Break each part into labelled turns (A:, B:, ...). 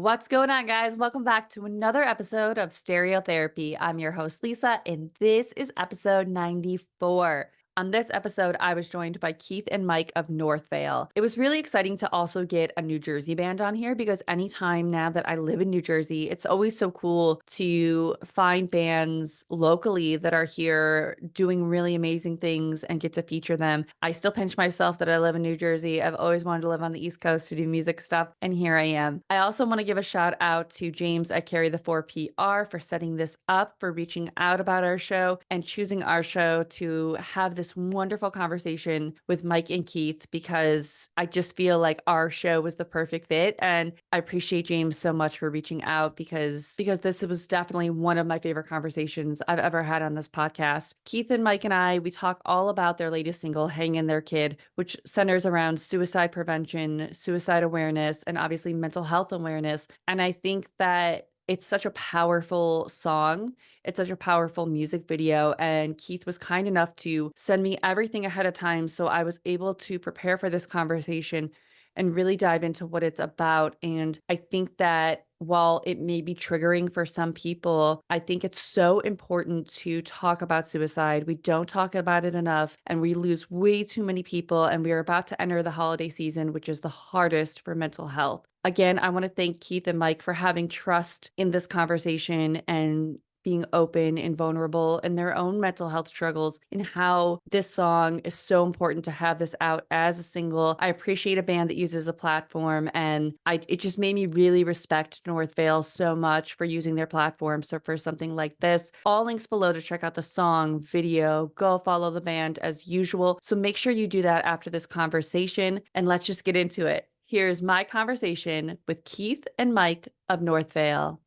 A: What's going on, guys? Welcome back to another episode of Stereotherapy. I'm your host, Lisa, and this is episode 94. On this episode, I was joined by Keith and Mike of Northvale. It was really exciting to also get a New Jersey band on here because anytime now that I live in New Jersey, it's always so cool to find bands locally that are here doing really amazing things and get to feature them. I still pinch myself that I live in New Jersey. I've always wanted to live on the East Coast to do music stuff, and here I am. I also want to give a shout out to James at Carry the 4PR for setting this up, for reaching out about our show and choosing our show to have this wonderful conversation with Mike and Keith, because I just feel like our show was the perfect fit. And I appreciate James so much for reaching out because this was definitely one of my favorite conversations I've ever had on this podcast. Keith and Mike and I, we talk all about their latest single, Hang in There Kid, which centers around suicide prevention, suicide awareness, and obviously mental health awareness. And I think that it's such a powerful song. It's such a powerful music video. And Keith was kind enough to send me everything ahead of time, so I was able to prepare for this conversation and really dive into what it's about. And I think that while it may be triggering for some people, I think it's so important to talk about suicide. We don't talk about it enough, and we lose way too many people. And we are about to enter the holiday season, which is the hardest for mental health. Again, I want to thank Keith and Mike for having trust in this conversation and being open and vulnerable in their own mental health struggles, and how this song is so important to have this out as a single. I appreciate a band that uses a platform, and it just made me really respect Northvale so much for using their platform. So for something like this, all links below to check out the song, video, go follow the band as usual. So make sure you do that after this conversation, and let's just get into it. Here's my conversation with Keith and Mike of Northvale.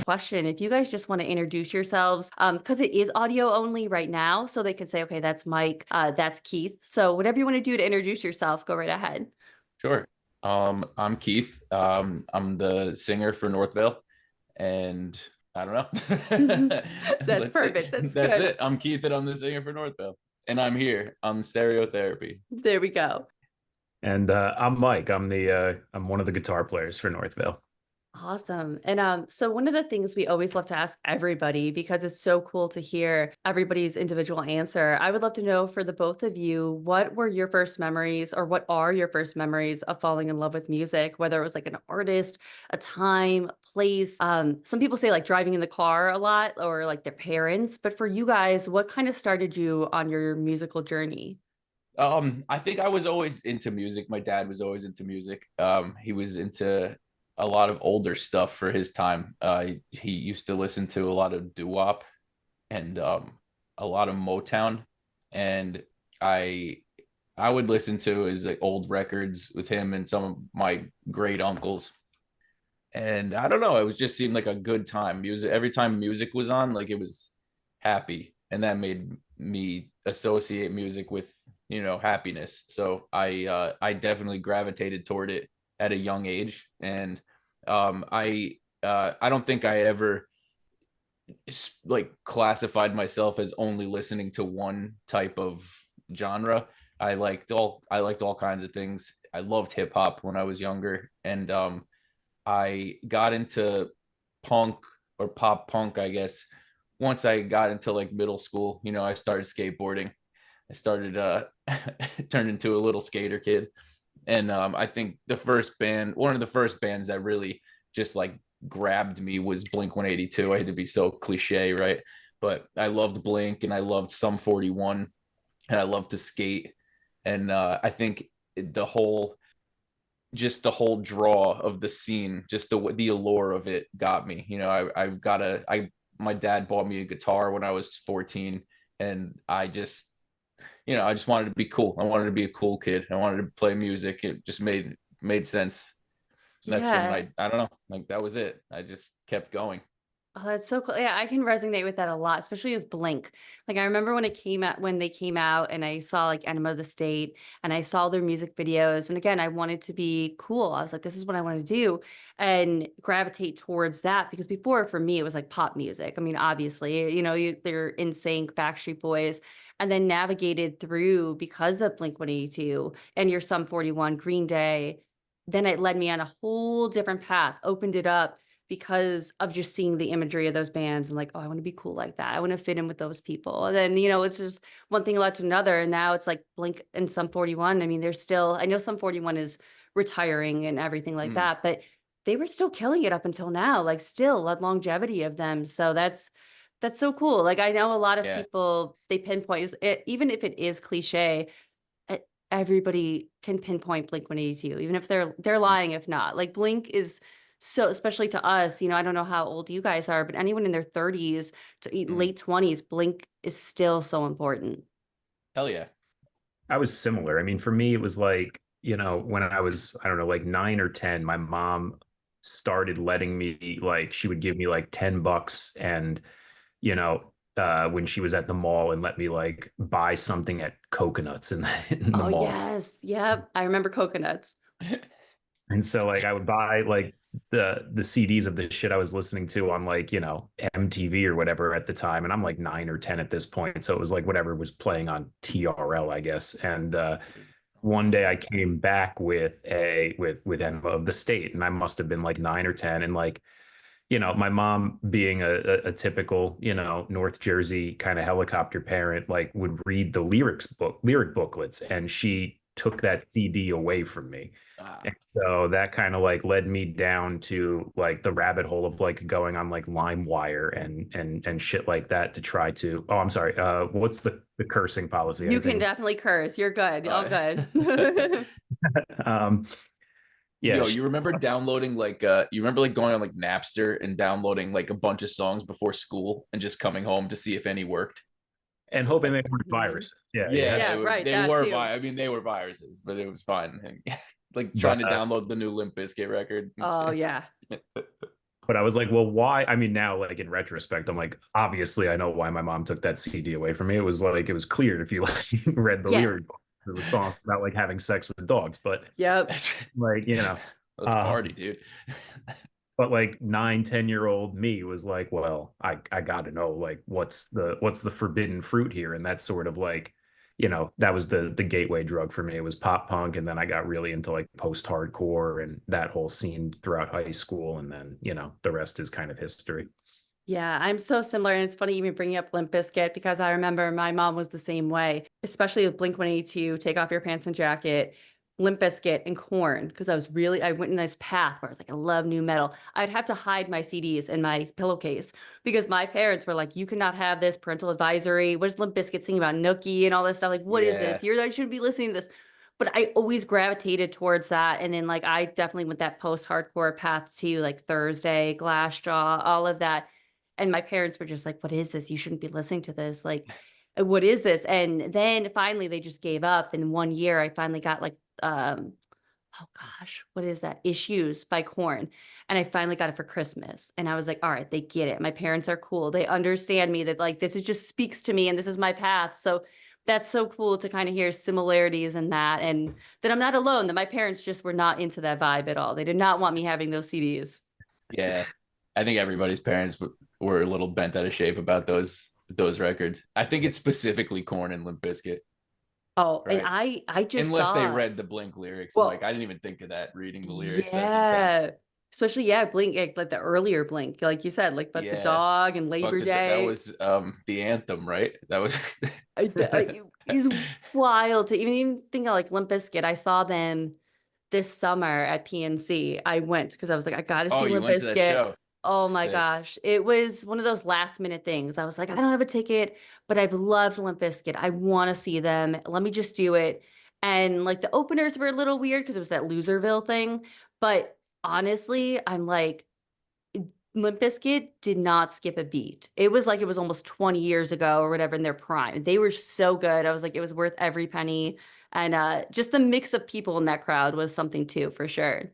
A: Question, if you guys just want to introduce yourselves, because it is audio only right now, so they can say, okay, that's Mike, that's Keith. So whatever you want to do to introduce yourself, go right ahead.
B: Sure. I'm Keith. I'm the singer for Northvale, and I don't know.
A: That's
B: That's it.
A: perfect. That's
B: That's
A: good.
B: it. I'm Keith, and I'm the singer for Northvale, and I'm here on Stereotherapy.
A: There we go.
C: And I'm Mike. I'm one of the guitar players for Northvale.
A: Awesome. And so one of the things we always love to ask everybody, because it's so cool to hear everybody's individual answer, I would love to know, for the both of you, what were your first memories, or what are your first memories of falling in love with music, whether it was like an artist, a time, a place. Some people say like driving in the car a lot, or like their parents, but for you guys, what kind of started you on your musical journey?
B: I think I was always into music. My dad was always into music. He was into a lot of older stuff for his time. He used to listen to a lot of doo-wop and a lot of Motown, and I I would listen to his like old records with him and some of my great uncles. And I don't know, it was just seemed like a good time. Music, every time music was on, like it was happy, and that made me associate music with happiness. So I definitely gravitated toward it at a young age, and I don't think I ever like classified myself as only listening to one type of genre. I liked all kinds of things. I loved hip hop when I was younger, and I got into punk, or pop punk, I guess, once I got into like middle school. I started skateboarding. I started turned into a little skater kid, and I think one of the first bands that really just like grabbed me was Blink 182. I had to be so cliche, right? But I loved Blink, and I loved Sum 41, and I loved to skate. And I think the whole the whole draw of the scene, just the allure of it got me. I've got I my dad bought me a guitar when I was 14, and I just wanted to be cool. I wanted to be a cool kid. I wanted to play music. It just made sense. And that's when
A: Yeah.
B: I don't know, like that was it. I just kept going.
A: Oh, that's so cool. Yeah, I can resonate with that a lot, especially with Blink. Like I remember when they came out, and I saw like Enema of the State, and I saw their music videos. And again, I wanted to be cool. I was like, this is what I want to do, and gravitate towards that, because before for me it was like pop music. I mean, obviously, they're in sync, Backstreet Boys, and then navigated through because of Blink 182 and your Sum 41, Green Day. then it led me on a whole different path, opened it up because of just seeing the imagery of those bands and like, oh, I want to be cool like that. I want to fit in with those people. And then, it's just one thing led to another. And now it's like Blink and Sum 41. I mean, there's still, I know Sum 41 is retiring and everything like
B: Mm,
A: that, but they were still killing it up until now, like still the longevity of them. So that's so cool. Like I know a lot of
B: yeah.
A: people, they pinpoint it, even if it is cliche, e- everybody can pinpoint Blink 182, even if they're
B: Mm,
A: lying, if not. Like Blink is so, especially to us, I don't know how old you guys are, but anyone in their 30s to
B: mm.
A: late 20s, Blink is still so important.
B: Hell yeah.
C: I was similar. I mean, for me, it was like, when I was, I don't know, like 9 or 10, my mom started letting me, like, she would give me like $10 and, when she was at the mall and let me like buy something at Coconuts in in the
A: Oh,
C: mall.
A: yes. Yep. I remember coconuts.
C: And so like I would buy like the CDs of the shit I was listening to on like, MTV or whatever at the time. And I'm like 9 or 10 at this point. So it was like whatever was playing on TRL, I guess. And one day I came back with with Enema of the State, and I must have been like 9 or 10. And like, my mom being a typical, North Jersey kind of helicopter parent, like would read the lyric booklets, and she took that CD away from me.
B: Ah,
C: And so that kind of like led me down to like the rabbit hole of like going on like LimeWire and shit like that to try to, oh, I'm sorry. What's the cursing policy?
A: You can
C: Anything?
A: definitely curse. You're good. All
B: uh,
A: good.
C: um, yeah,
B: Yo, you remember downloading you remember like going on like Napster and downloading like a bunch of songs before school and just coming home to see if any worked?
C: and hoping they weren't
A: Mhm.
C: viruses. Yeah, yeah.
B: Yeah,
A: Yeah, right.
B: they
A: That
B: were
A: too.
B: I mean, they were viruses, but it was fine. Like trying
C: But
B: to download the new Limp Bizkit record.
A: Oh, yeah.
C: But I was like, well, why? I mean, now, like in retrospect, I'm like, obviously, I know why my mom took that CD away from me. It was like, it was clear if you like read the
A: Yeah.
C: lyric book, it was songs about like having sex with dogs. But
A: Yep.
C: like,
B: Let's
C: uh,
B: party, dude.
C: but like 9, 10-year-old me was like, well, I got to know like what's the forbidden fruit here, and that's sort of like, that was the gateway drug for me. It was pop punk, and then I got really into like post hardcore and that whole scene throughout high school, and then the rest is kind of history.
A: Yeah, I'm so similar. And it's funny even bringing up Limp Bizkit because I remember my mom was the same way, especially with Blink 182, Take Off Your Pants and Jacket, Limp Bizkit, and Corn. Because I went in this path where I was like, I love new metal. I'd have to hide my CDs in my pillowcase because my parents were like, you cannot have this parental advisory. What does Limp Bizkit sing about Nookie and all this stuff? Like, what is
B: Yeah.
A: this? I should be listening to this. But I always gravitated towards that. And then like I definitely went that post-hardcore path too, like Thursday, Glassjaw, all of that, and my parents were just like, what is this? You shouldn't be listening to this. Like, what is this? And then finally they just gave up. And 1 year I finally got like, oh gosh, what is that? Issues by Corn. And I finally got it for Christmas. And I was like, all right, they get it. My parents are cool. They understand me that like this is just speaks to me and this is my path. So that's so cool to kind of hear similarities in that. And that I'm not alone, that my parents just were not into that vibe at all. They did not want me having those CDs.
B: Yeah. I think everybody's parents were a little bent out of shape about those records. I think it's specifically Corn and Limp Bizkit,
A: Oh, and
B: right?
A: I just
B: Unless they
A: saw,
B: read the Blink lyrics. I'm like,
A: well,
B: I didn't even think of that reading the lyrics. That's intense.
A: yeah. Especially, yeah, Blink, like the earlier Blink, like you said, like But the
B: Yeah.
A: Dog and
B: Fuck
A: Labor
B: that
A: Day.
B: was the anthem, right? That was
A: Is wild to even think of like Limp Bizkit. I saw them this summer at PNC. I went because I was like, I got to
B: Oh,
A: see
B: you
A: Limp
B: went to that
A: Bizkit.
B: show.
A: Oh my
B: Sick.
A: gosh. It was one of those last minute things. I was like, I don't have a ticket, but I've loved Limp Bizkit. I want to see them. Let me just do it. And like the openers were a little weird because it was that Loserville thing. But honestly, I'm like, Limp Bizkit did not skip a beat. It was like it was almost 20 years ago or whatever in their prime. They were so good. I was like, it was worth every penny. And just the mix of people in that crowd was something too, for sure.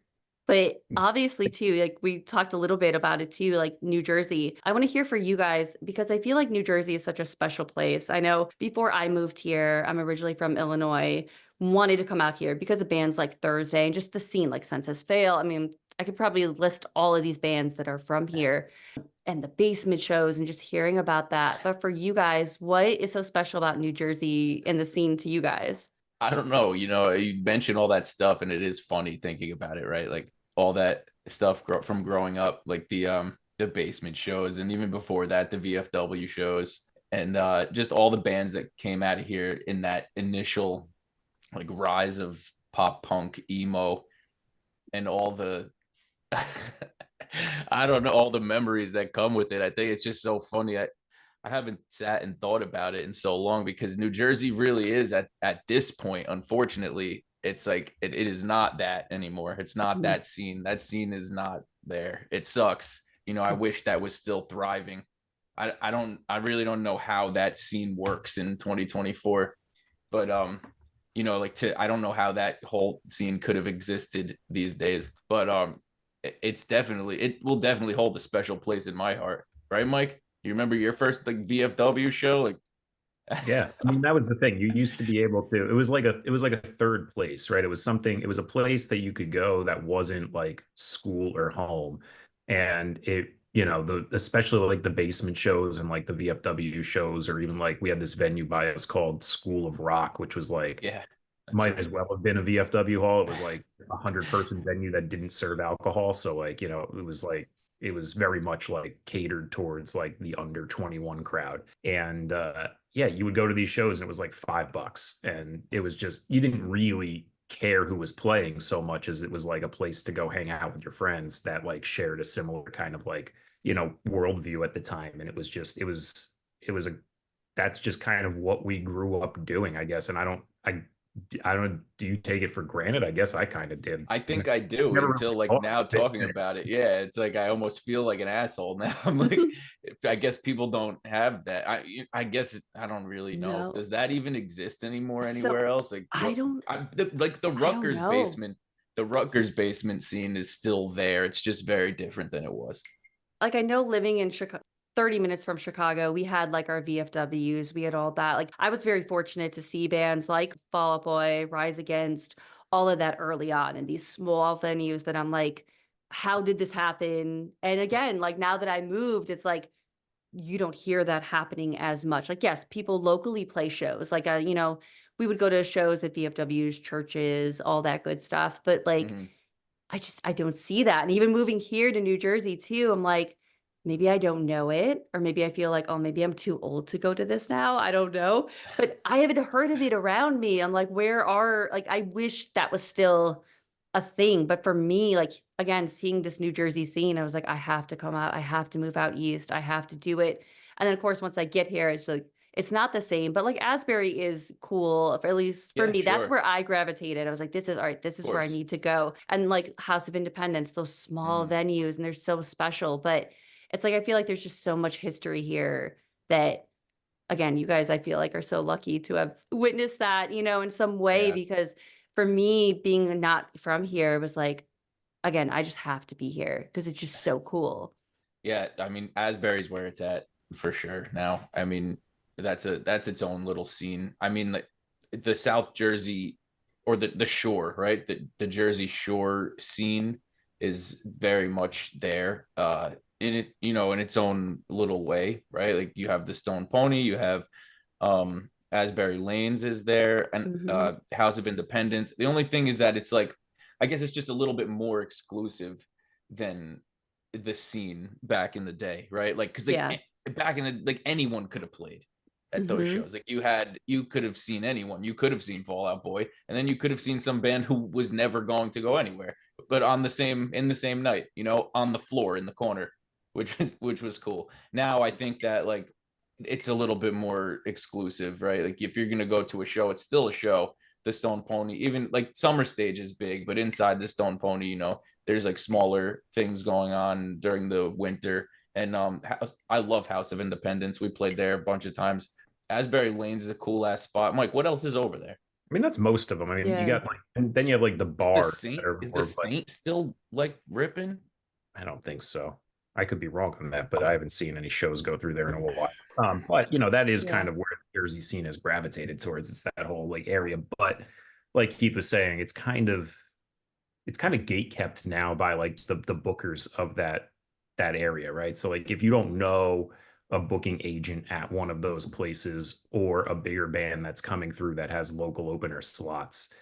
A: But obviously, too, like we talked a little bit about it too, like New Jersey. I want to hear for you guys because I feel like New Jersey is such a special place. I know before I moved here, I'm originally from Illinois, wanted to come out here because of bands like Thursday and just the scene, like Census Fail. I mean, I could probably list all of these bands that are from here and the basement shows and just hearing about that. But for you guys, what is so special about New Jersey and the scene to you guys?
B: I don't know. You mentioned all that stuff, and it is funny thinking about it, right? Like all that stuff from growing up, like the basement shows, and even before that, the VFW shows, and just all the bands that came out of here in that initial like rise of pop punk emo, and all the I don't know, all the memories that come with it. I think it's just so funny. I haven't sat and thought about it in so long, because New Jersey really is at this point, unfortunately, it's like it is not that anymore. It's not
A: Mhm.
B: that scene. That scene is not there. It sucks. I wish that was still thriving. I really don't know how that scene works in 2024. But like I don't know how that whole scene could have existed these days. But it will definitely hold a special place in my heart. Right, Mike? You remember your first like VFW show? Like
C: Yeah, I mean that was the thing. You used to be able to. It was like a third place, right? It was something. It was a place that you could go that wasn't like school or home, and the especially like the basement shows and like the VFW shows, or even like we had this venue by us called School of Rock, which was like
B: yeah, that's
C: might as
B: right.
C: well have been a VFW hall. It was like 100-person venue that didn't serve alcohol. So like, it was very much like catered towards like the under 21 crowd. And yeah, you would go to these shows and it was like $5. And it was just you didn't really care who was playing so much as it was like a place to go hang out with your friends that like shared a similar kind of like, worldview at the time. And it was a that's just kind of what we grew up doing, I guess. And I don't, do you take it for granted? I guess I kind of did.
B: I think I do,
C: Never
B: until
C: really
B: like
C: thought
B: now
C: of it.
B: talking about it. Yeah, it's like I almost feel like an asshole now. I'm like, I guess people don't have that. I guess I don't really know.
A: No.
B: Does that even exist anymore
A: So
B: anywhere else? Like
A: I
B: what?
A: don't
B: Like the
A: I don't
B: Rutgers
A: know.
B: basement. The Rutgers basement scene is still there. It's just very different than it was.
A: Like I know living in Chicago, 30 minutes from Chicago, we had like our VFWs, we had all that. Like I was very fortunate to see bands like Fall Out Boy, Rise Against, all of that early on in these small venues that I'm like, how did this happen? And again, like now that I moved, it's like you don't hear that happening as much. Like, yes, people locally play shows. Like, we would go to shows at VFWs, churches, all that good stuff. But like,
B: Mhm.
A: I don't see that. And even moving here to New Jersey too, I'm like, maybe I don't know it, or maybe I feel like, oh, maybe I'm too old to go to this now. I don't know. But I haven't heard of it around me. I'm like, like, I wish that was still a thing. But for me, like, again, seeing this New Jersey scene, I was like, I have to come out. I have to move out east. I have to do it. And then, of course, once I get here, it's like, it's not the same, but like Asbury is cool, at least for
B: Yeah,
A: me. That's
B: sure.
A: where I gravitated. I was like, this is all right. This
B: Of
A: is where I
B: course.
A: need to go. And like House of Independence, those small
B: Mhm.
A: venues, and they're so special. But it's like, I feel like there's just so much history here that, again, you guys, I feel like are so lucky to have witnessed that, in some way,
B: Yeah.
A: because for me, being not from here was like, again, I just have to be here because it's just so cool.
B: Yeah, I mean, Asbury's where it's at for sure now. I mean, that's its own little scene. I mean, like the South Jersey or the shore, right? The Jersey Shore scene is very much there. In it, in its own little way, right? Like you have the Stone Pony, you have Asbury Lanes is there, and
A: Hmm.
B: House of Independence. The only thing is that it's like I guess it's just a little bit more exclusive than the scene back in the day, right? Like, because like
A: Yeah.
B: back in the like anyone could have played at those
A: Hmm.
B: shows. Like you could have seen anyone. You could have seen Fall Out Boy, and then you could have seen some band who was never going to go anywhere, but on the same in the same night, on the floor in the corner, which was cool. Now I think that like it's a little bit more exclusive, right? Like if you're gonna go to a show, it's still a show. The Stone Pony, even like Summer Stage is big, but inside the Stone Pony, there's like smaller things going on during the winter. And I love House of Independence. We played there a bunch of times. Asbury Lanes is a cool ass spot. Mike, what else is over there?
C: I mean, that's most of them. I mean, you
A: Yeah.
C: got like, and then you have like the
B: Is the
C: bars that
B: Saint
C: are
B: is the
C: more of like,
B: Saint still like ripping?
C: I don't think so. I could be wrong on that, but I haven't seen any shows go through there in a while. But that is kind
A: Yeah.
C: of where the Jersey scene has gravitated towards. It's that whole like area. But like Keith was saying, it's kind of gate kept now by like the bookers of that area, right? So like if you don't know a booking agent at one of those places or a bigger band that's coming through that has local opener slots.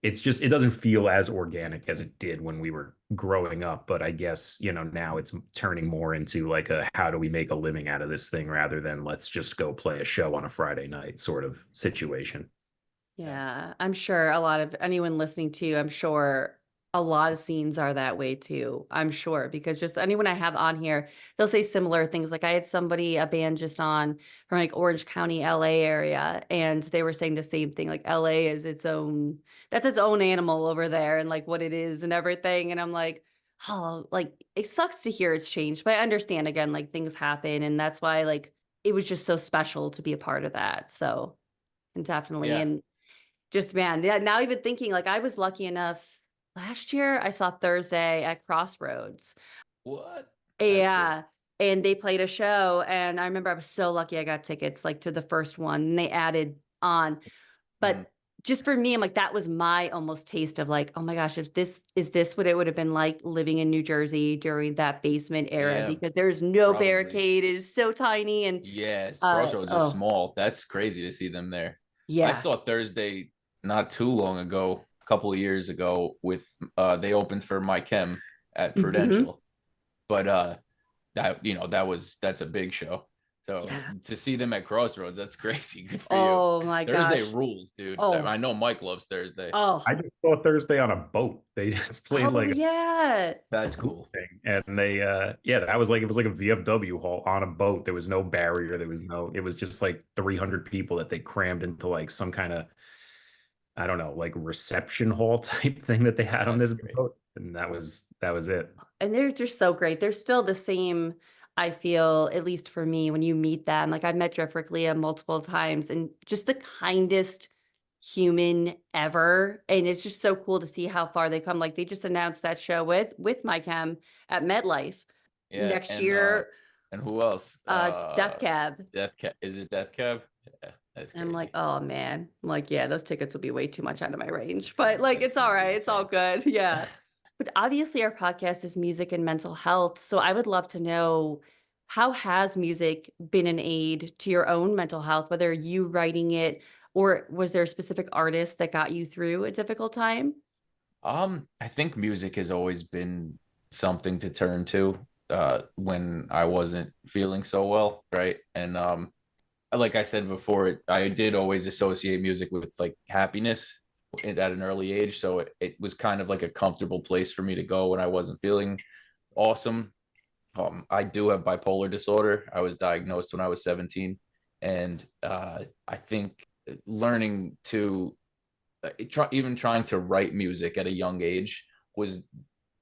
C: It's just, it doesn't feel as organic as it did when we were growing up. But I guess, now it's turning more into like a how do we make a living out of this thing rather than let's just go play a show on a Friday night sort of situation.
B: Yeah.
A: Yeah, I'm sure a lot of anyone listening to you, I'm sure a lot of scenes are that way too. I'm sure because just anyone I have on here, they'll say similar things. Like I had somebody, a band just on from like Orange County, LA area, and they were saying the same thing. Like LA is its own, that's its own animal over there and like what it is and everything. And I'm like, oh, like it sucks to hear it's changed, but I understand again, like things happen. And that's why like it was just so special to be a part of that. So, and definitely.
B: Yeah.
A: And just man, yeah, now even thinking like I was lucky enough last year I saw Thursday at Crossroads.
B: What? That's cool.
A: Yeah. And they played a show and I remember I was so lucky I got tickets like to the first one and they added on.
B: Mm.
A: But just for me, I'm like, that was my almost taste of like, oh my gosh, if this is this what it would have been like living in New Jersey during that basement era
B: Yeah,
A: because there's no
B: probably.
A: barricade. It is so tiny and
B: Yes, Crossroads is
A: oh
B: small. That's crazy to see them there. I
A: yeah.
B: saw Thursday not too long ago, a couple of years ago, with they opened for My Chem at
A: Hmm.
B: Prudential. But that's a big show. So
A: Yeah.
B: to see them at Crossroads, that's crazy. Good for you.
A: Oh my
B: Thursday
A: gosh.
B: rules, dude.
A: Oh,
B: I know Mike loves Thursday.
A: oh.
C: I just saw Thursday on a boat. They just played
A: Oh
C: like
A: yeah.
B: That's
C: a boat
B: cool.
C: thing, and they yeah, that was like, it was like a VFW hall on a boat. There was no barrier. There was no. It was just like 300 people that they crammed into like some kind of, I don't know, like reception hall type thing that they had on
B: That's
C: this
B: great.
C: boat, and that was it.
A: And they're just so great. They're still the same, I feel, at least for me, when you meet them. Like I've met Jeff Leah multiple times and just the kindest human ever. And it's just so cool to see how far they come. Like they just announced that show with my chem at MedLife
B: Yeah,
A: next year,
B: and who else?
A: Death Cab.
B: Death Cab. Is it Death Cab? Yeah, that's
A: I'm like,
B: crazy.
A: oh man. I'm like, yeah, those tickets will be way too much out of my range.
B: It's
A: But
B: gonna
A: like
B: it's
A: it's
B: gonna
A: all
B: be
A: right. It's all
B: insane.
A: good. Yeah. But obviously our podcast is music and mental health. So I would love to know how has music been an aid to your own mental health, whether you writing it or was there a specific artist that got you through a difficult time?
B: I think music has always been something to turn to when I wasn't feeling so well, right? And like I said before, I did always associate music with like happiness at an early age, so it was kind of like a comfortable place for me to go when I wasn't feeling awesome. I do have bipolar disorder. I was diagnosed when I was 17, and I think learning to even trying to write music at a young age was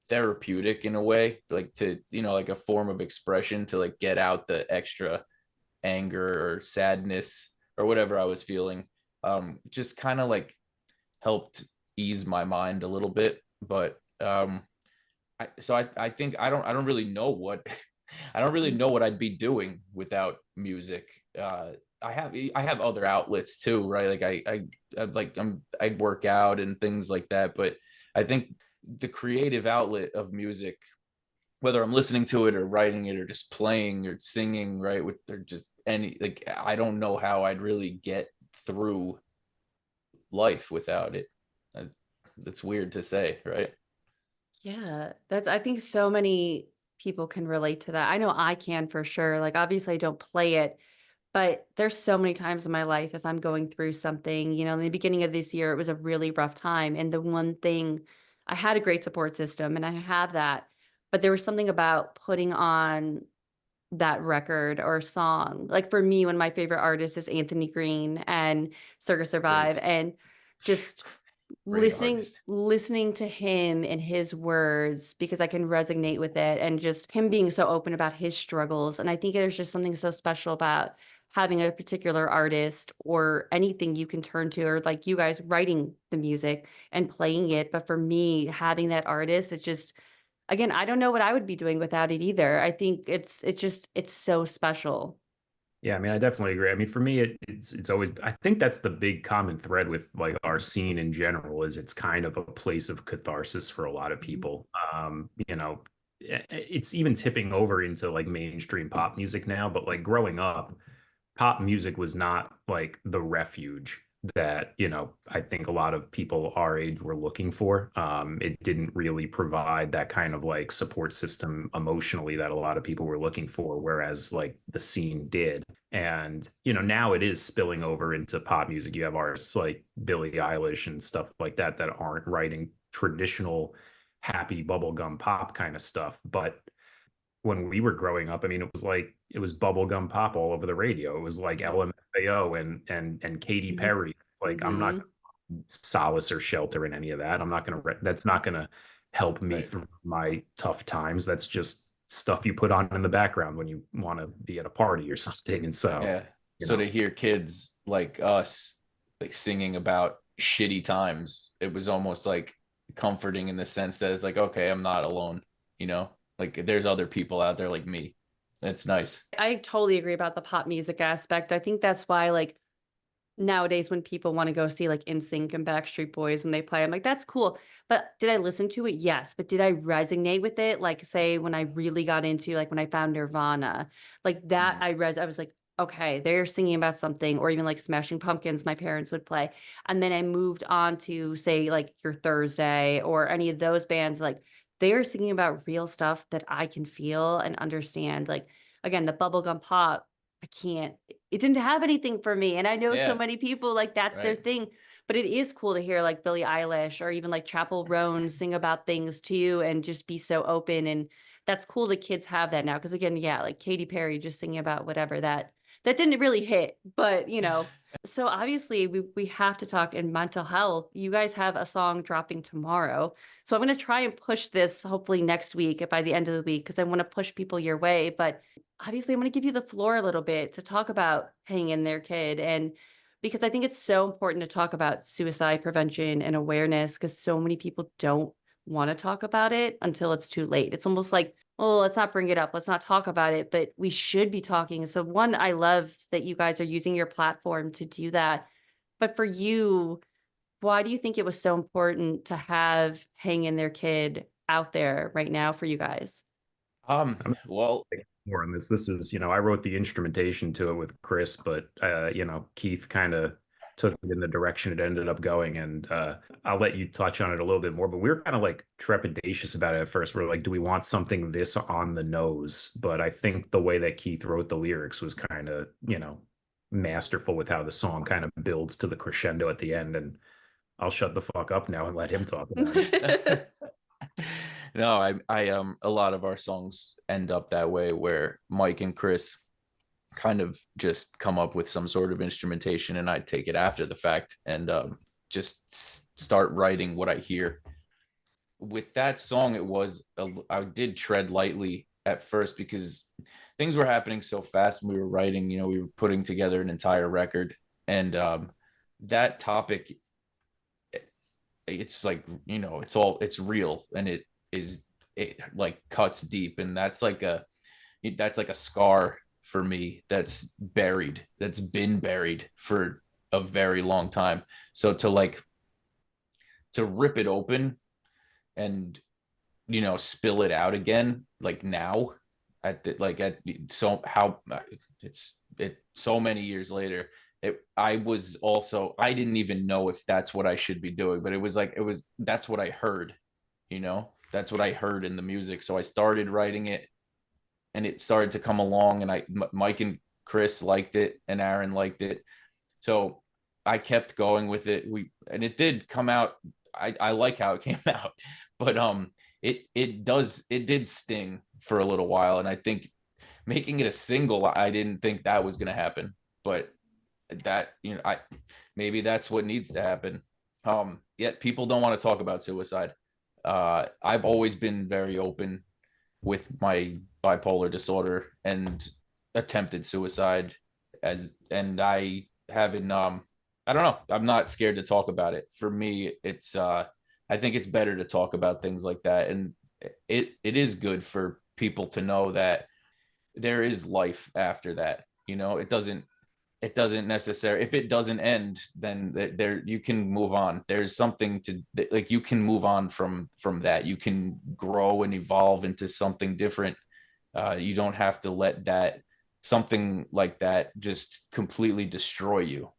B: therapeutic in a way, like to like a form of expression to like get out the extra anger or sadness or whatever I was feeling. Just kind of like helped ease my mind a little bit. But I think I don't really know what I don't really know what I'd be doing without music. I have other outlets too, right? Like I work out and things like that, but I think the creative outlet of music, whether I'm listening to it or writing it or just playing or singing, right, with or just any, like I don't know how I'd really get through life without it. That's weird to say, right?
A: Yeah, that's I think so many people can relate to that. I know I can for sure. Like obviously I don't play it, but there's so many times in my life if I'm going through something, in the beginning of this year, it was a really rough time. And the one thing I had a great support system and I have that, but there was something about putting on that record or song. Like for me, one of my favorite artists is Anthony Green and Circus Survive.
B: Great,
A: And just
B: great
A: listening
B: artist.
A: listening to him and his words because I can resonate with it and just him being so open about his struggles. And I think there's just something so special about having a particular artist or anything you can turn to, or like you guys writing the music and playing it. But for me, having that artist, it's just again, I don't know what I would be doing without it either. I think it's so special.
C: Yeah, I mean, I definitely agree. I mean, for me, it's always, I think that's the big common thread with like our scene in general is it's kind of a place of catharsis for a lot of people. it's even tipping over into like mainstream pop music now, but like growing up, pop music was not like the refuge that, I think a lot of people our age were looking for. It didn't really provide that kind of like support system emotionally that a lot of people were looking for, whereas like the scene did. And, now it is spilling over into pop music. You have artists like Billie Eilish and stuff like that that aren't writing traditional happy bubblegum pop kind of stuff. But when we were growing up, I mean, it was bubblegum pop all over the radio. It was like LMFAO and Katy
A: Mhm.
C: Perry. It's like I'm not
A: Mhm.
C: solace or shelter in any of that. I'm not gonna that's not gonna help me
B: Right.
C: through my tough times. That's just stuff you put on in the background when you want to be at a party or something. And so,
B: Yeah.
C: you
B: So
C: know,
B: to hear kids like us like singing about shitty times, it was almost like comforting in the sense that it's like, okay, I'm not alone, you know? Like there's other people out there like me. It's nice.
A: I totally agree about the pop music aspect. I think that's why, like, nowadays when people want to go see like NSYNC and Backstreet Boys when they play, I'm like, that's cool. But did I listen to it? Yes. But did I resonate with it? Like, say, when I really got into, like, when I found Nirvana, like that,
B: Mhm.
A: I was like, okay, they're singing about something, or even like Smashing Pumpkins, my parents would play. And then I moved on to, say, like Your Thursday or any of those bands, like, they're singing about real stuff that I can feel and understand. Like, again, the bubblegum pop, I can't, it didn't have anything for me, and I know so
B: Yeah,
A: many people, like, that's their
B: right.
A: thing, but it is cool to hear, like, Billie Eilish or even, like, Chapel Roan sing about things too and just be so open, and that's cool the kids have that now. Because again, yeah, like, Katy Perry just singing about whatever, that didn't really hit, but, so obviously we have to talk in mental health. You guys have a song dropping tomorrow, so I'm gonna try and push this hopefully next week, by the end of the week, because I wanna push people your way, but obviously I'm going to give you the floor a little bit to talk about Hang in There Kid, and because I think it's so important to talk about suicide prevention and awareness, because so many people don't want to talk about it until it's too late. It's almost like, oh, let's not bring it up, let's not talk about it, but we should be talking. So one, I love that you guys are using your platform to do that, but for you, why do you think it was so important to have Hang in There Kid out there right now for you guys?
B: Well,
C: more on this. This is, I wrote the instrumentation to it with Chris, but Keith kind of took it in the direction it ended up going. And I'll let you touch on it a little bit more. But we were kind of like trepidatious about it at first. We're like, do we want something this on the nose? But I think the way that Keith wrote the lyrics was kind of, masterful with how the song kind of builds to the crescendo at the end. And I'll shut the fuck up now and let him talk about it.
B: no, a lot of our songs end up that way where Mike and Chris kind of just come up with some sort of instrumentation and I take it after the fact and just start writing what I hear. With that song, I did tread lightly at first because things were happening so fast when we were writing. We were putting together an entire record, and that topic, it's like it's real, and it like cuts deep, and that's like a scar for me that's been buried for a very long time. So to rip it open and spill it out again like now so how it so many years later, I didn't even know if that's what I should be doing, but that's what I heard. That's what I heard in the music, so I started writing it and it started to come along, and Mike and Chris liked it and Aaron liked it, so I kept going with it. And it did come out. I like how it came out, but it did sting for a little while, and I think making it a single, I didn't think that was going to happen, but that I maybe that's what needs to happen. Yet people don't want to talk about suicide. I've always been very open with my bipolar disorder and attempted suicide, and I haven't I don't know, I'm not scared to talk about it. For me, it's I think it's better to talk about things like that, and it is good for people to know that there is life after that. It it doesn't necessarily, if it doesn't end, then there you can move on. There's something to, like, you can move on from that. You can grow and evolve into something different. You don't have to let that, something like that, just completely destroy you.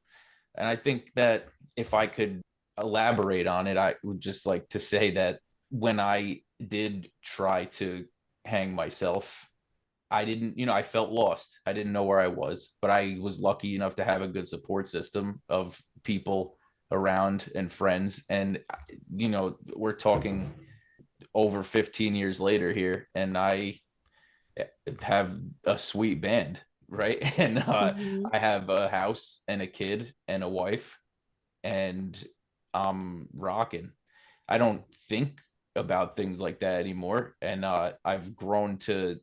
B: And I think that if I could elaborate on it, I would just like to say that when I did try to hang myself, I didn't, I felt lost. I didn't know where I was, but I was lucky enough to have a good support system of people around and friends. And, we're talking over 15 years later here, and I have a sweet band, right? And
A: Mhm.
B: I have a house and a kid and a wife, and I'm rocking. I don't think about things like that anymore, and I've grown to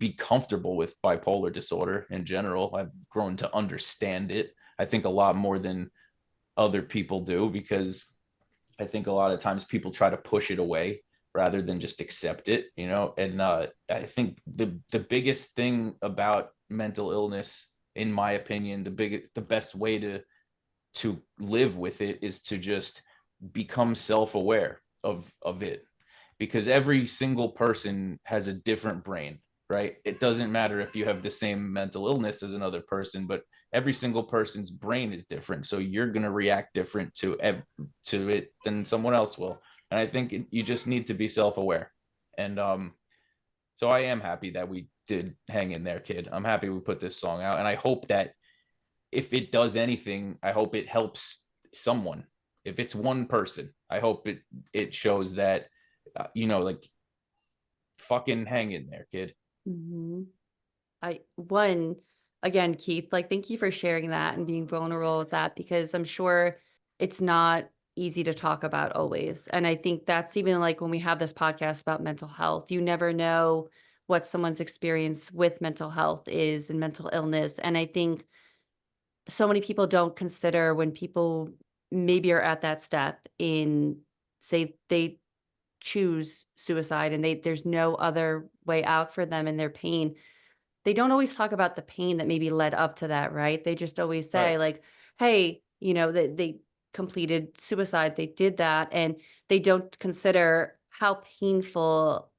B: be comfortable with bipolar disorder in general. I've grown to understand it. I think a lot more than other people do, because I think a lot of times people try to push it away rather than just accept it, And I think the biggest thing about mental illness, in my opinion, the best way to live with it is to just become self-aware of it, because every single person has a different brain, right? It doesn't matter if you have the same mental illness as another person, but every single person's brain is different, so you're going to react different to it than someone else will. And I think you just need to be self-aware. And so I am happy that we did hang in there, kid. I'm happy we put this song out, and I hope that if it does anything, I hope it helps someone. If it's one person, I hope it shows that, like, fucking hang in there, kid.
A: Mhm. One, again, Keith, like, thank you for sharing that and being vulnerable with that, because I'm sure it's not easy to talk about always. And I think that's even like when we have this podcast about mental health, you never know what someone's experience with mental health is and mental illness. And I think so many people don't consider when people maybe are at that step in, say, they choose suicide and there's no other way out for them in their pain. They don't always talk about the pain that maybe led up to that, right? They just always say
B: Right.
A: like, hey, they completed suicide, they did that, and they don't consider how painful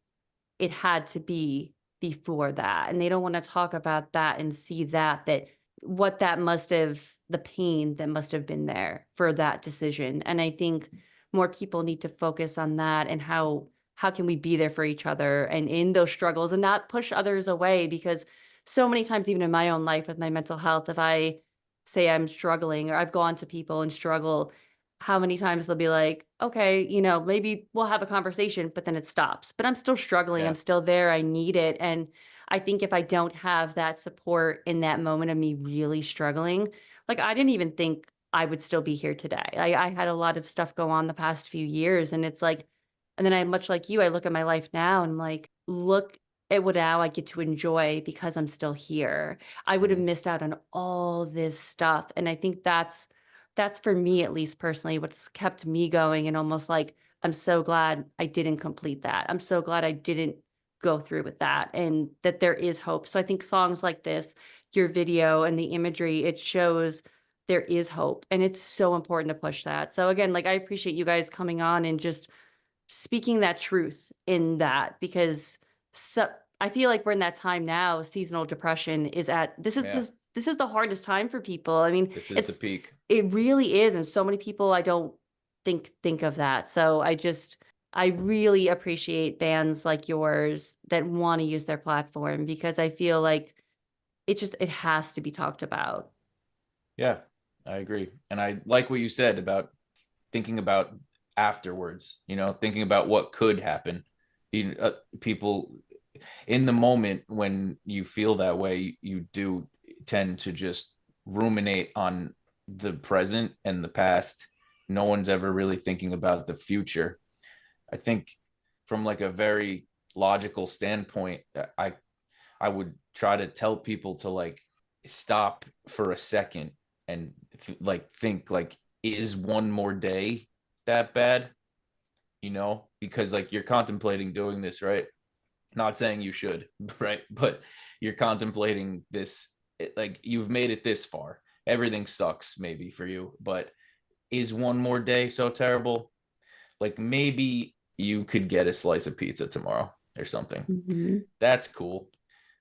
A: it had to be before that. And they don't want to talk about that and see that what that must have, the pain that must have been there for that decision. And I think more people need to focus on that and how can we be there for each other and in those struggles and not push others away, because so many times, even in my own life with my mental health, if I say I'm struggling or I've gone to people and struggle, how many times they'll be like, okay, maybe we'll have a conversation, but then it stops. But I'm still struggling.
B: Yeah.
A: I'm still there. I need it. And I think if I don't have that support in that moment of me really struggling, like, I didn't even think I would still be here today. I had a lot of stuff go on the past few years. And it's like, and then much like you, I look at my life now and I'm like, look at what now I get to enjoy because I'm still here. I would have
B: Mhm.
A: missed out on all this stuff. And I think that's for me, at least personally, what's kept me going, and almost like, I'm so glad I didn't complete that. I'm so glad I didn't go through with that, and that there is hope. So I think songs like this, your video and the imagery, it shows there is hope. And it's so important to push that. So again, like, I appreciate you guys coming on and just speaking that truth in that, because so I feel like we're in that time now. Seasonal depression is at
B: Yeah.
A: this is the hardest time for people. I mean,
B: This is the peak.
A: it really is, and so many people I don't think of that. So I really appreciate bands like yours that want to use their platform, because I feel like it has to be talked about.
B: Yeah, I agree. And I like what you said about thinking about afterwards, thinking about what could happen. People in the moment, when you feel that way, you do tend to just ruminate on the present and the past. No one's ever really thinking about the future. I think from like a very logical standpoint, I would try to tell people to, like, stop for a second and like think, like, is one more day that bad? Because, like, you're contemplating doing this, right? Not saying you should, right? But you're contemplating this like you've made it this far. Everything sucks maybe for you, but is one more day so terrible? Like maybe you could get a slice of pizza tomorrow or something.
A: Mhm.
B: That's cool.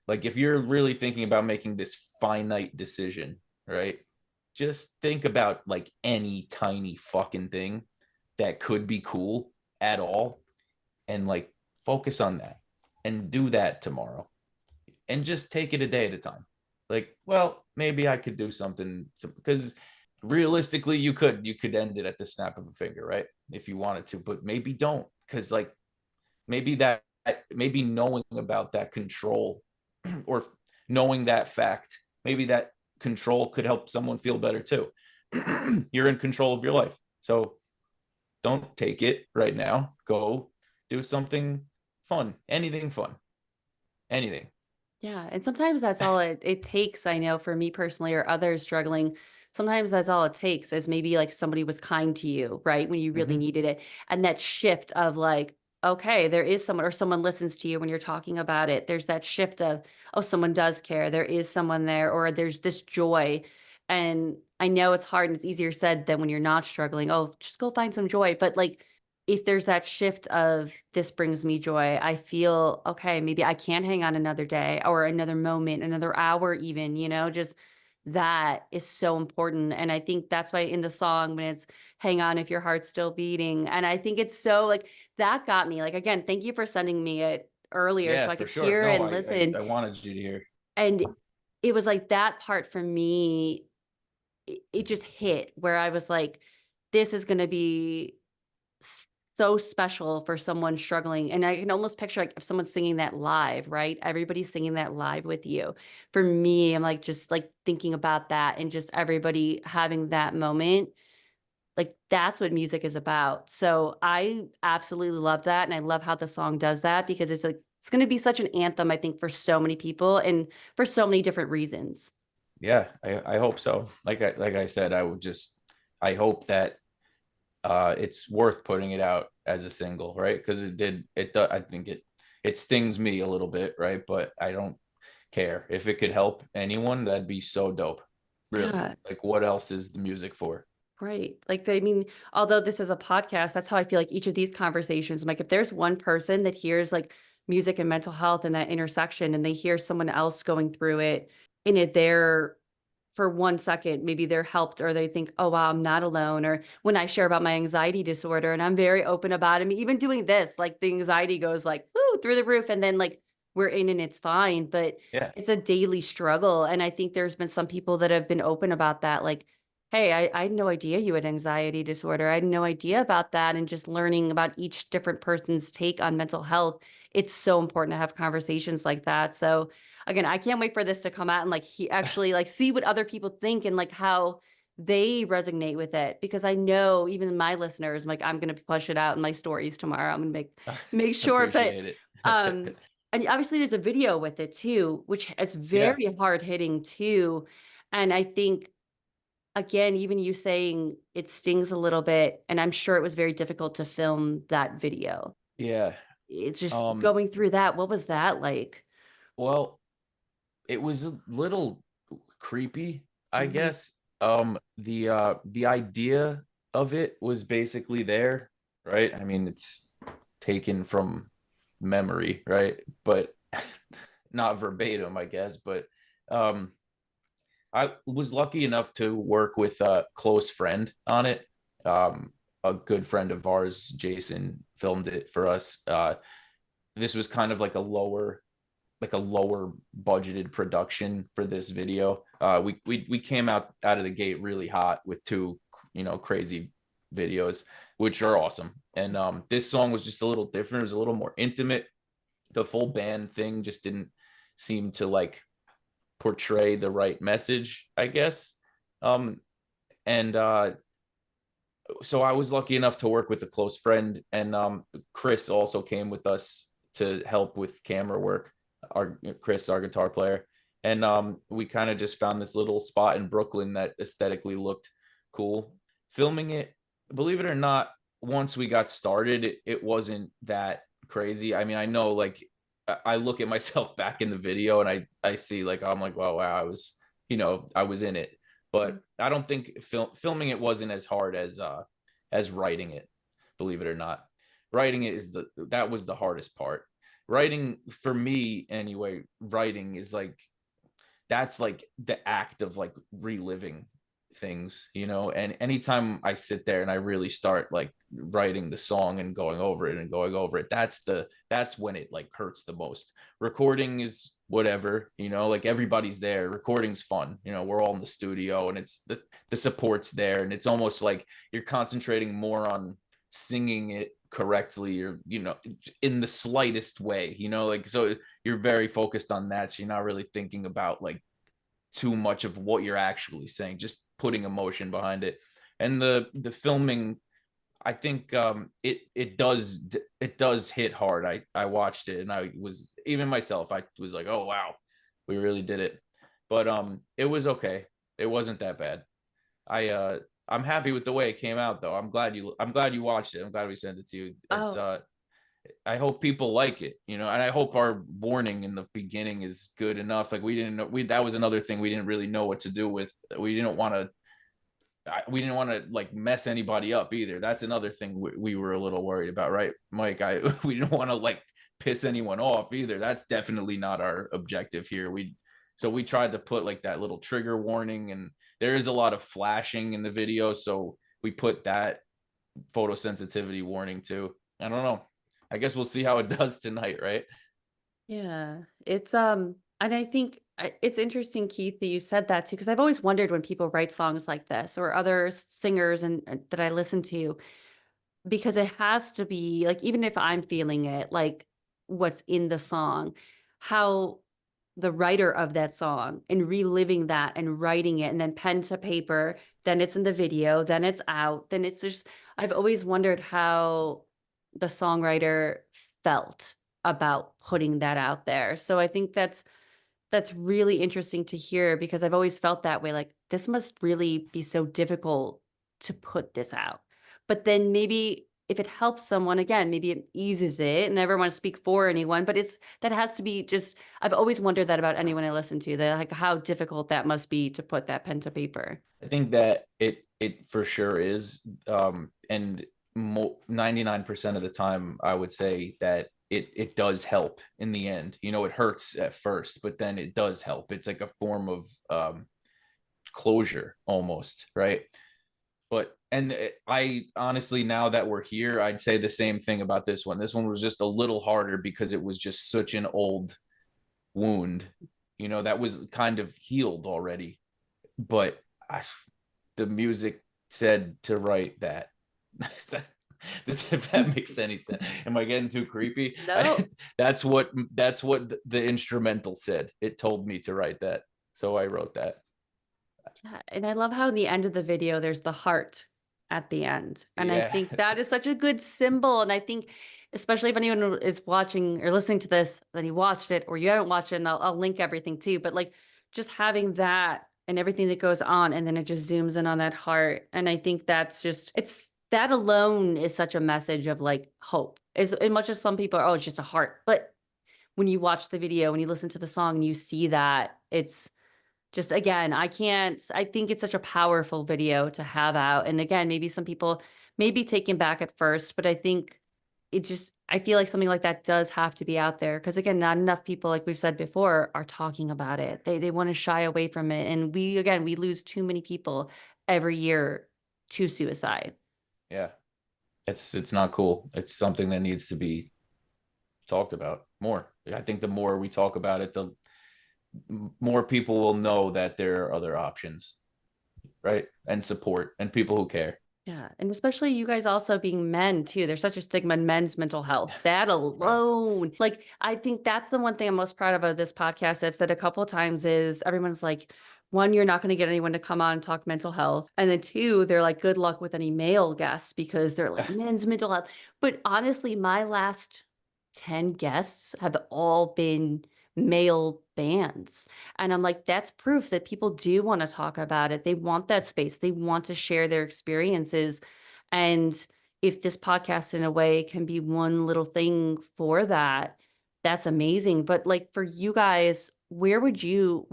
B: Like if you're really thinking about making this finite decision, right? Just think about like any tiny fucking thing that could be cool at all, and like focus on that and do that tomorrow, and just take it a day at a time. Like, well, maybe I could do something because realistically you could end it at the snap of a finger, right? If you wanted to, but maybe don't, because like maybe that maybe knowing about that control or knowing that fact, maybe that control could help someone feel better too. You're in control of your life, so don't take it right now. Go do something fun, anything fun, anything.
A: Yeah, and sometimes that's all it takes, I know for me personally or others struggling, sometimes that's all it takes is maybe like somebody was kind to you, right? When you really
B: Mm-hmm.
A: needed it. And that shift of like, okay, there is someone or someone listens to you when you're talking about it. There's that shift of, oh, someone does care. There is someone there, or there's this joy. And I know it's hard and it's easier said than when you're not struggling. Oh, just go find some joy. But like if there's that shift of this brings me joy, I feel okay, maybe I can hang on another day or another moment, another hour, even, just that is so important. And I think that's why in the song, when it's hang on if your heart's still beating, and I think it's so like that got me. Like, again, thank you for sending me it earlier
B: Yeah,
A: so I
B: for
A: could
B: sure.
A: hear
B: No,
A: and
B: I
A: listen.
B: I wanted you to hear.
A: And it was like that part for me, it just hit where I was like, this is going to be so special for someone struggling. And I can almost picture like if someone's singing that live, right? Everybody's singing that live with you. For me, I'm like just like thinking about that and just everybody having that moment. Like that's what music is about. So I absolutely love that. And I love how the song does that because it's like it's going to be such an anthem, I think, for so many people and for so many different reasons.
B: Yeah, I hope so. Like I said, I hope that it's worth putting it out as a single, right? Because I think it stings me a little bit, right? But I don't care. If it could help anyone, that'd be so dope. Really.
A: Yeah.
B: Like what else is the music for?
A: Right. Like, I mean, although this is a podcast, that's how I feel like each of these conversations, I'm like, if there's one person that hears like music and mental health and that intersection, and they hear someone else going through it in it, they're for 1 second, maybe they're helped or they think, oh, wow, I'm not alone. Or when I share about my anxiety disorder and I'm very open about it, I mean, even doing this, like the anxiety goes like, woo, through the roof. And then like we're in and it's fine. But
B: Yeah.
A: it's a daily struggle. And I think there's been some people that have been open about that. Like, hey, I had no idea you had anxiety disorder. I had no idea about that. And just learning about each different person's take on mental health, it's so important to have conversations like that. So again, I can't wait for this to come out and like he actually like see what other people think and like how they resonate with it. Because I know even my listeners, like I'm gonna push it out in my stories tomorrow. I'm gonna make sure. But
B: Appreciate
A: um
B: it.
A: and obviously there's a video with it too, which is
B: Yeah.
A: very hard hitting too. And I think again, even you saying it stings a little bit, and I'm sure it was very difficult to film that video.
B: Yeah.
A: It's just
B: Um,
A: going through that. What was that like?
B: well, it was a little creepy, I
A: Mhm.
B: guess. The idea of it was basically there, right? I mean, it's taken from memory, right? But not verbatim, I guess. But um, I was lucky enough to work with a close friend on it. Um, a good friend of ours, Jason, filmed it for us. This was kind of like a lower budgeted production for this video. We came out of the gate really hot with two crazy videos, which are awesome. And this song was just a little different. It was a little more intimate. The full band thing just didn't seem to like portray the right message, I guess. And So I was lucky enough to work with a close friend, and Chris also came with us to help with camera work. Our guitar player, and we kind of just found this little spot in Brooklyn that aesthetically looked cool. Filming it, believe it or not, once we got started, it wasn't that crazy. I mean, I know like I look at myself back in the video and I see like I'm like, wow, I was I was in it. But I don't think filming it wasn't as hard as writing it, believe it or not. Writing it that was the hardest part. Writing for me anyway, writing is like that's like the act of like reliving things, and anytime I sit there and I really start like writing the song and going over it, that's when it like hurts the most. Recording is whatever, like everybody's there. Recording's fun, we're all in the studio and it's the support's there, and it's almost like you're concentrating more on singing it correctly, or in the slightest way, like, so you're very focused on that, so you're not really thinking about like too much of what you're actually saying, just putting emotion behind it. And the filming, I think it does hit hard. I watched it and I was, even myself, I was like, oh wow, we really did it. But it was okay. It wasn't that bad. I'm happy with the way it came out though. I'm glad you watched it. I'm glad we sent it to you. It's
A: Oh,
B: I hope people like it, and I hope our warning in the beginning is good enough. Like we didn't know, that was another thing we didn't really know what to do with. We didn't want to like mess anybody up either. That's another thing we were a little worried about, right, Mike? We didn't want to like piss anyone off either. That's definitely not our objective here. So we tried to put like that little trigger warning, and there is a lot of flashing in the video, so we put that photosensitivity warning too. I don't know. I guess we'll see how it does tonight, right?
A: yeah. It's and I think it's interesting, Keith, that you said that too, because I've always wondered when people write songs like this or other singers and that I listen to, because it has to be like, even if I'm feeling it, like what's in the song, how the writer of that song and reliving that and writing it and then pen to paper, then it's in the video, then it's out, then it's just, I've always wondered how the songwriter felt about putting that out there. So I think that's really interesting to hear, because I've always felt that way. Like, this must really be so difficult to put this out. But then maybe if it helps someone, again, maybe it eases it. And I never want to speak for anyone, but that has to be just, I've always wondered that about anyone I listen to, that like how difficult that must be to put that pen to paper.
B: I think that it for sure is. And 99% of the time, I would say that it does help in the end. It hurts at first, but then it does help. It's like a form of closure almost, right? But I honestly, now that we're here, I'd say the same thing about this one. This one was just a little harder because it was just such an old wound, that was kind of healed already. But the music said to write that. If that makes any sense. Am I getting too creepy?
A: No.
B: That's what the instrumental said. It told me to write that, so I wrote that.
A: Yeah, and I love how in the end of the video, there's the heart at the end. And I
B: Yeah.
A: think that is such a good symbol. And I think, especially if anyone is watching or listening to this, then you watched it or you haven't watched it, and I'll link everything too. But like just having that and everything that goes on, and then it just zooms in on that heart. And I think that's just, that alone is such a message of like hope. As much as some people are, oh, it's just a heart. But when you watch the video, when you listen to the song and you see that, it's just, again, I think it's such a powerful video to have out. And again, maybe some people may be taken back at first, but I think I feel like something like that does have to be out there. Because again, not enough people, like we've said before, are talking about it. They want to shy away from it. And we lose too many people every year to suicide.
B: Yeah. It's not cool. It's something that needs to be talked about more. I think the more we talk about it, the more people will know that there are other options, right? And support and people who care.
A: Yeah. And especially you guys also being men too. There's such a stigma in men's mental health. That alone, like, I think that's the one thing I'm most proud of this podcast. I've said a couple of times is everyone's like, one, you're not going to get anyone to come on and talk mental health. And then two, they're like, good luck with any male guests because they're like men's mental health. But honestly, my last 10 guests have all been male bands. And I'm like, that's proof that people do want to talk about it. They want that space. They want to share their experiences. And if this podcast in a way can be one little thing for that, that's amazing. But like for you guys, what would you,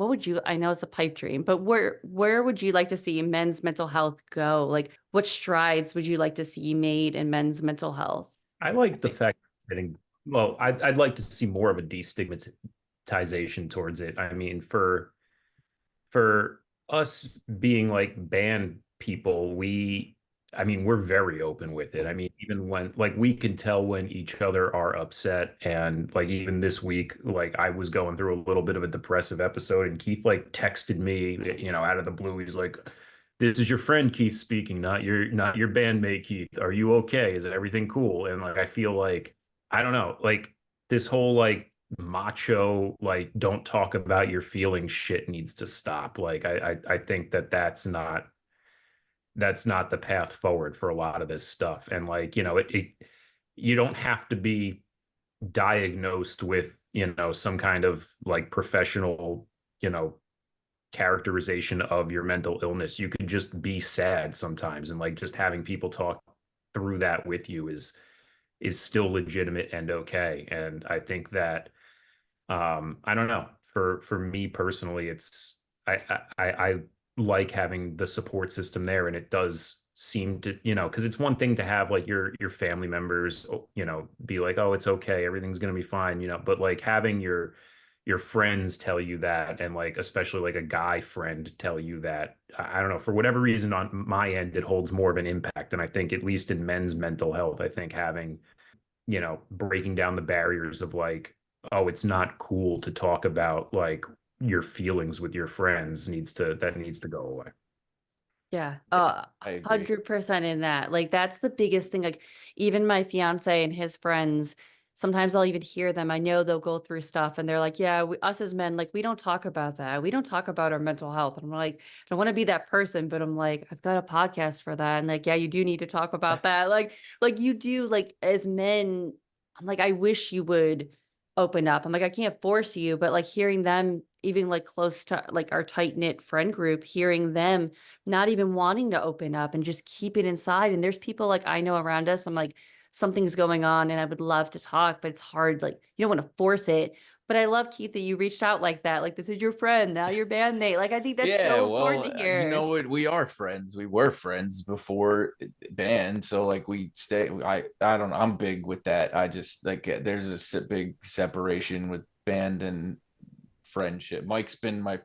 A: I know it's a pipe dream, but where would you like to see men's mental health go? Like what strides would you like to see made in men's mental health?
C: I
B: I
C: like the
B: think
C: fact that well, I'd like to see more of a destigmatization towards it. I mean, for us being like band people, I mean, we're very open with it. I mean, even when like we can tell when each other are upset. And like even this week, like I was going through a little bit of a depressive episode and Keith like texted me, out of the blue. He's like, "This is your friend Keith speaking, not your bandmate Keith. Are you okay? Is everything cool?" And like I feel like I don't know, like this whole like macho like don't talk about your feelings shit needs to stop. Like I think that that's not the path forward for a lot of this stuff. And like it you don't have to be diagnosed with some kind of like professional you know characterization of your mental illness. You could just be sad sometimes, and like just having people talk through that with you is still legitimate and okay. And I think that I don't know. For me personally, it's I like having the support system there, and it does seem to because it's one thing to have like your family members be like, oh, it's okay, everything's gonna be fine, but like having your friends tell you that, and like especially like a guy friend tell you that, I don't know, for whatever reason on my end it holds more of an impact. And I think at least in men's mental health, I think having breaking down the barriers of like, oh, it's not cool to talk about like your feelings with your friends needs to go away.
A: Yeah,
B: yeah, I agree.
A: 100% in that. Like that's the biggest thing. Like even my fiance and his friends, sometimes I'll even hear them. I know they'll go through stuff and they're like, yeah, us as men, like we don't talk about that. We don't talk about our mental health. And I'm like, I don't want to be that person, but I'm like, I've got a podcast for that. And like, yeah, you do need to talk about that. Like you do, like as men, I'm like, I wish you would open up. I'm like, I can't force you, but like hearing them even like close to like our tight knit friend group, hearing them not even wanting to open up and just keep it inside. And there's people like I know around us. I'm like, something's going on and I would love to talk, but it's hard. Like, you don't want to force it. But I love, Keith, that you reached out like that. Like, this is your friend, now your bandmate. Like, I think that's
B: Yeah,
A: so important
B: well,
A: to
B: you
A: hear.
B: know what? We are friends. We were friends before band, so like we stay. I don't know. I'm big with that. I just like there's a big separation with band and friendship. Mike's been my.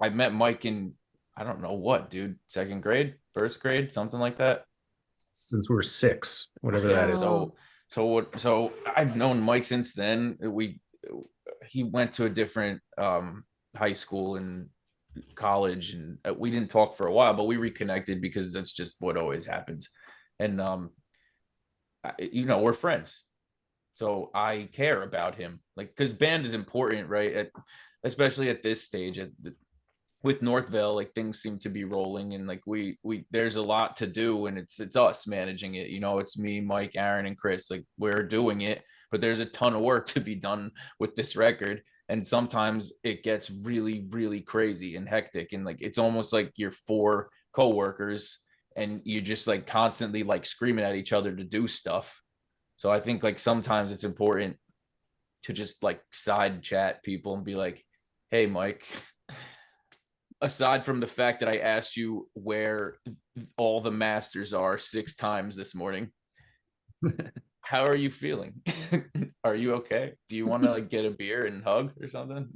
B: I met Mike in I don't know what, dude. Second grade, first grade, something like that.
C: Since we're six, whatever
B: Yeah.
C: that is.
A: Wow.
B: So I've known Mike since then. He went to a different high school and college, and we didn't talk for a while, but we reconnected because that's just what always happens. And we're friends, so I care about him, like because band is important, right? Especially at this stage with Northvale, like things seem to be rolling, and like we there's a lot to do, and it's us managing it. It's me, Mike, Aaron, and Chris. Like we're doing it, but there's a ton of work to be done with this record, and sometimes it gets really, really crazy and hectic, and like it's almost like you're four coworkers, and you just like constantly like screaming at each other to do stuff. So I think like sometimes it's important to just like side chat people and be like, "Hey, Mike." Aside from the fact that I asked you where all the masters are 6 times this morning, how are you feeling? Are you okay? Do you want to like get a beer and hug or something?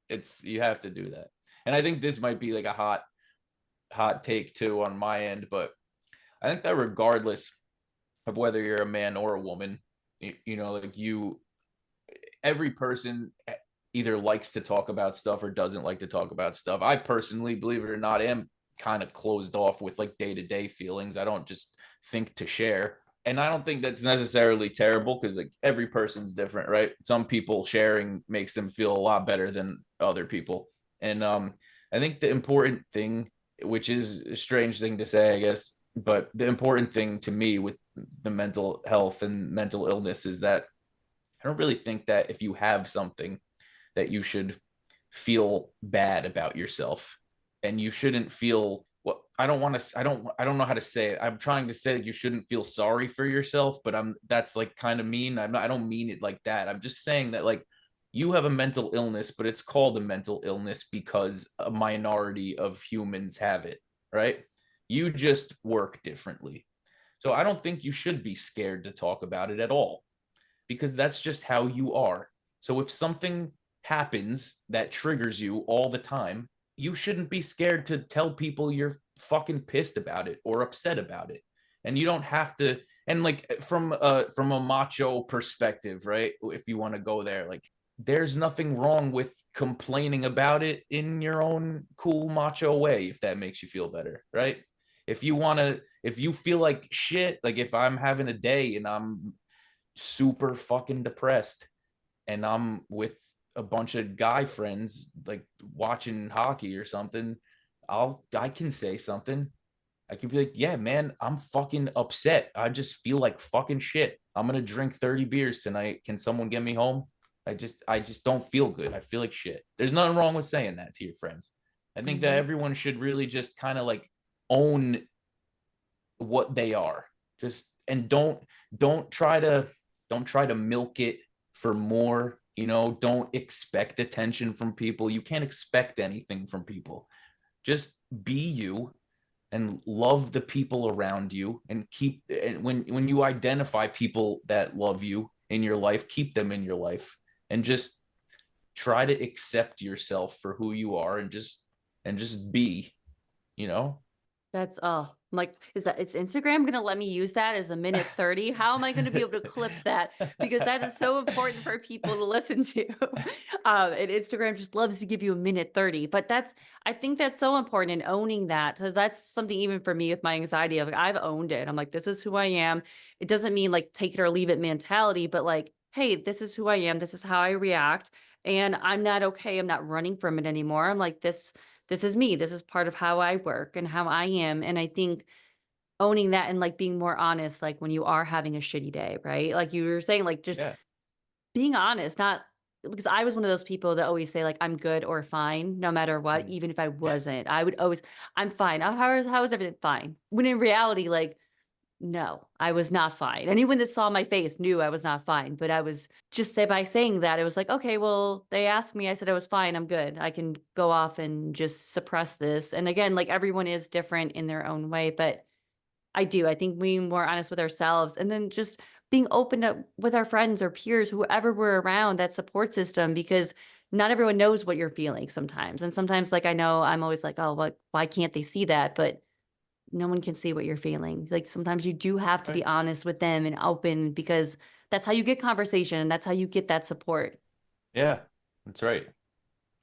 B: It's you have to do that. And I think this might be like a hot take too on my end, but I think that regardless of whether you're a man or a woman, like every person either likes to talk about stuff or doesn't like to talk about stuff. I personally, believe it or not, am kind of closed off with like day-to-day feelings. I don't just think to share. And I don't think that's necessarily terrible because like every person's different, right? Some people sharing makes them feel a lot better than other people. And I think the important thing, which is a strange thing to say, I guess, but the important thing to me with the mental health and mental illness is that I don't really think that if you have something that you should feel bad about yourself, and you shouldn't feel what I don't want to I don't know how to say it. I'm trying to say that you shouldn't feel sorry for yourself, but that's like kind of mean. I don't mean it like that. I'm just saying that like you have a mental illness, but it's called a mental illness because a minority of humans have it, right? You just work differently. So I don't think you should be scared to talk about it at all, because that's just how you are. So if something happens that triggers you all the time, you shouldn't be scared to tell people you're fucking pissed about it or upset about it. And you don't have to, and like from a macho perspective, right? If you want to go there, like there's nothing wrong with complaining about it in your own cool macho way, if that makes you feel better, right? If you feel like shit, like if I'm having a day and I'm super fucking depressed and I'm with a bunch of guy friends like watching hockey or something, I can say something. I can be like, yeah, man, I'm fucking upset. I just feel like fucking shit. I'm gonna drink 30 beers tonight. Can someone get me home? I just don't feel good. I feel like shit. There's nothing wrong with saying that to your friends. I think that everyone should really just kind of like own what they are. Just and don't try to milk it for more. Don't expect attention from people. You can't expect anything from people. Just be you and love the people around you, and when you identify people that love you in your life, keep them in your life, and just try to accept yourself for who you are, and just be, you know.
A: That's I'm like, is Instagram gonna let me use that as a minute 30? How am I gonna be able to clip that? Because that is so important for people to listen to. And Instagram just loves to give you a minute 30. But I think that's so important in owning that, because that's something even for me with my anxiety of like, I've owned it. I'm like, this is who I am. It doesn't mean like take it or leave it mentality, but like, hey, this is who I am. This is how I react. And I'm not okay. I'm not running from it anymore. I'm like, this is me. This is part of how I work and how I am. And I think owning that and like being more honest, like when you are having a shitty day, right? Like you were saying, like just
B: Yeah.
A: being honest, not because I was one of those people that always say like I'm good or fine no matter what, even if I wasn't. I would always, I'm fine. How is everything fine? When in reality, like no, I was not fine. Anyone that saw my face knew I was not fine, but I was just say by saying that, it was like, okay, well, they asked me, I said I was fine, I'm good. I can go off and just suppress this. And again, like everyone is different in their own way, but I think being more honest with ourselves and then just being open up with our friends or peers, whoever we're around, that support system, because not everyone knows what you're feeling sometimes. And sometimes, like, I know I'm always like, oh, what, why can't they see that? But no one can see what you're feeling. Like sometimes you do have to
B: Right.
A: be honest with them and open, because that's how you get conversation. That's how you get that support.
B: Yeah, that's right.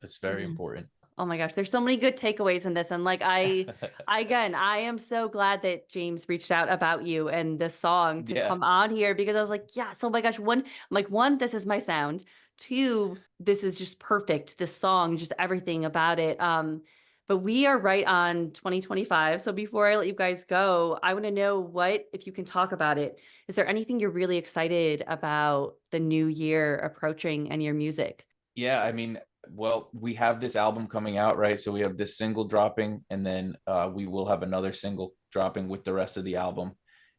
B: That's very
A: Mhm.
B: important.
A: Oh my gosh, there's so many good takeaways in this. And like again, I am so glad that James reached out about you and the song to
B: Yeah.
A: come on here, because I was like, yes, oh my gosh, one, this is my sound. Two, this is just perfect. This song, just everything about it. But we are right on 2025. So before I let you guys go, I want to know if you can talk about it, is there anything you're really excited about the new year approaching and your music?
B: Yeah, I mean, well, we have this album coming out, right? So we have this single dropping, and then we will have another single dropping with the rest of the album.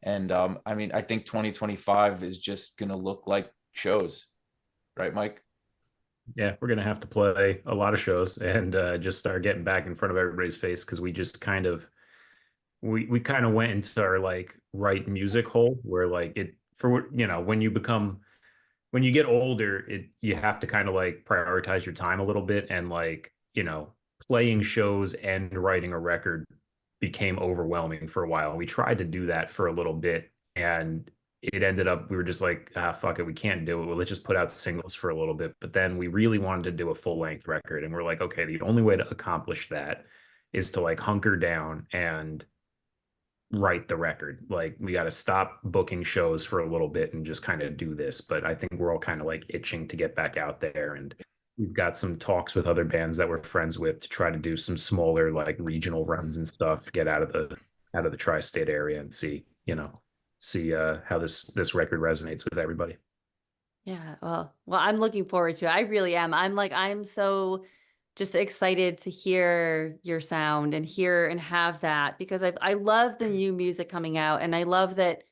B: And I mean, I think 2025 is just gonna look like shows, right, Mike?
C: Yeah, we're gonna have to play a lot of shows and just start getting back in front of everybody's face because we just kind of we kind of went into our like right music hole where like it for when you get older, you have to kind of like prioritize your time a little bit and like, playing shows and writing a record became overwhelming for a while. We tried to do that for a little bit and it ended up we were just like, fuck it, we can't do it. Well, let's just put out singles for a little bit. But then we really wanted to do a full length record and we're like, okay, the only way to accomplish that is to like hunker down and write the record. Like we got to stop booking shows for a little bit and just kind of do this. But I think we're all kind of like itching to get back out there. And we've got some talks with other bands that we're friends with to try to do some smaller like regional runs and stuff, get out of the tri-state area and see how this record resonates with everybody.
A: Yeah, well, I'm looking forward to it. I really am. I'm so just excited to hear your sound and hear and have that, because I love the new music coming out, and I love that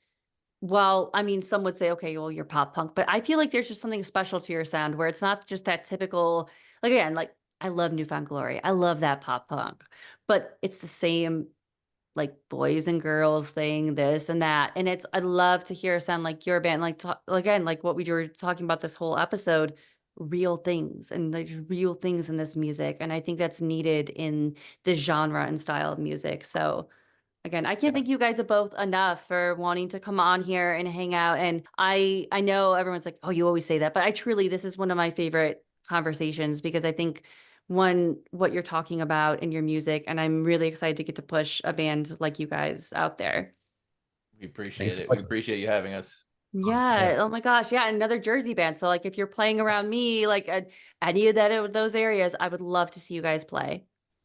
A: Well, I mean, some would say, okay, well, you're pop punk, but I feel like there's just something special to your sound where it's not just that typical, like, again, like, I love Newfound Glory. I love that pop punk, but it's the same, like, boys and girls thing, this and that. And I love to hear a sound like your band, like, again, like what we were talking about this whole episode, real things and like real things in this music. And I think that's needed in the genre and style of music. So, again, I can't
B: Yeah,
A: thank you guys both enough for wanting to come on here and hang out. And I know everyone's like, "Oh, you always say that," but I truly, this is one of my favorite conversations because I think one, what you're talking about in your music, and I'm really excited to get to push a band like you guys out there.
B: we
C: Thanks
B: appreciate
C: so
B: it. We
C: much.
B: appreciate you having us
C: Yeah.
A: Yeah. Oh my gosh. Yeah. Another Jersey band. So like if you're playing around me, like any of those areas, I would love to see you guys play.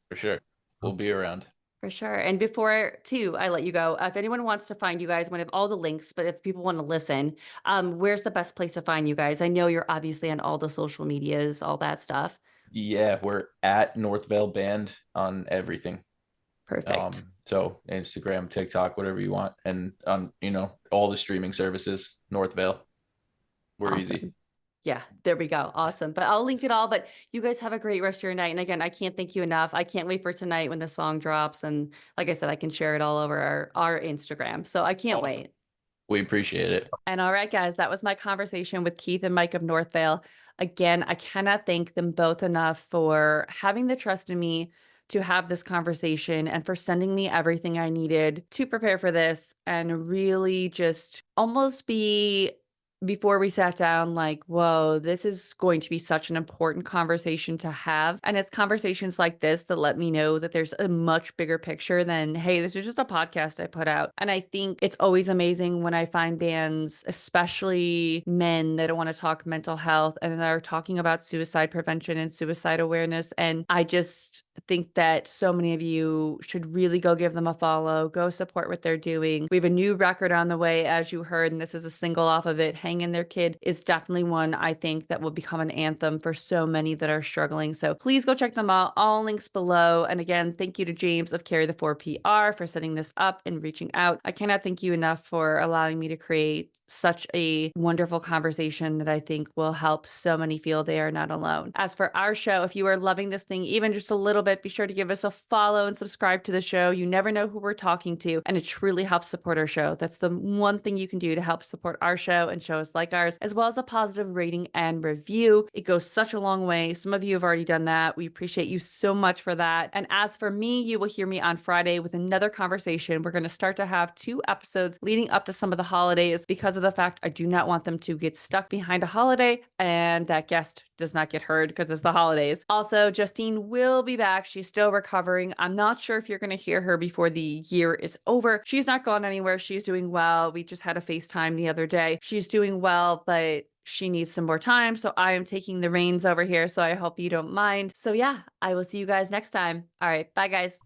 B: for sure. We'll be around.
A: For sure. And before too, I let you go. If anyone wants to find you guys, I'm gonna have all the links, but if people want to listen, where's the best place to find you guys? I know you're obviously on all the social medias, all that stuff.
B: Yeah, we're at Northvale Band on everything.
A: Perfect.
B: So Instagram, TikTok, whatever you want, and on all the streaming services, Northvale. We're easy.
A: Awesome. Yeah, there we go. Awesome. But I'll link it all. But you guys have a great rest of your night. And again, I can't thank you enough. I can't wait for tonight when the song drops. And like I said, I can share it all over our Instagram. So I can't
B: Awesome.
A: wait.
B: We appreciate it.
A: And all right, guys, that was my conversation with Keith and Mike of Northvale. Again, I cannot thank them both enough for having the trust in me to have this conversation and for sending me everything I needed to prepare for this and really just almost be before we sat down, like, whoa, this is going to be such an important conversation to have. And it's conversations like this that let me know that there's a much bigger picture than, hey, this is just a podcast I put out. And I think it's always amazing when I find bands, especially men, that want to talk mental health and they're talking about suicide prevention and suicide awareness. And I just think that so many of you should really go give them a follow, go support what they're doing. We have a new record on the way, as you heard, and this is a single off of it. Hang in There Kid is definitely one I think that will become an anthem for so many that are struggling. So please go check them out. All links below. And again, thank you to James of Carry the 4 PR for setting this up and reaching out. I cannot thank you enough for allowing me to create such a wonderful conversation that I think will help so many feel they are not alone. As for our show, if you are loving this thing even just a little bit, be sure to give us a follow and subscribe to the show. You never know who we're talking to, and it truly helps support our show. That's the one thing you can do to help support our show and shows like ours, as well as a positive rating and review. It goes such a long way. Some of you have already done that. We appreciate you so much for that. And as for me, you will hear me on Friday with another conversation. We're going to start to have 2 episodes leading up to some of the holidays because of the fact I do not want them to get stuck behind a holiday and that guest does not get heard because it's the holidays. Also, Justine will be back. She's still recovering. I'm not sure if you're going to hear her before the year is over. She's not gone anywhere. She's doing well. We just had a FaceTime the other day. She's doing well, but she needs some more time. So I am taking the reins over here. So I hope you don't mind. So yeah, I will see you guys next time. All right. Bye, guys.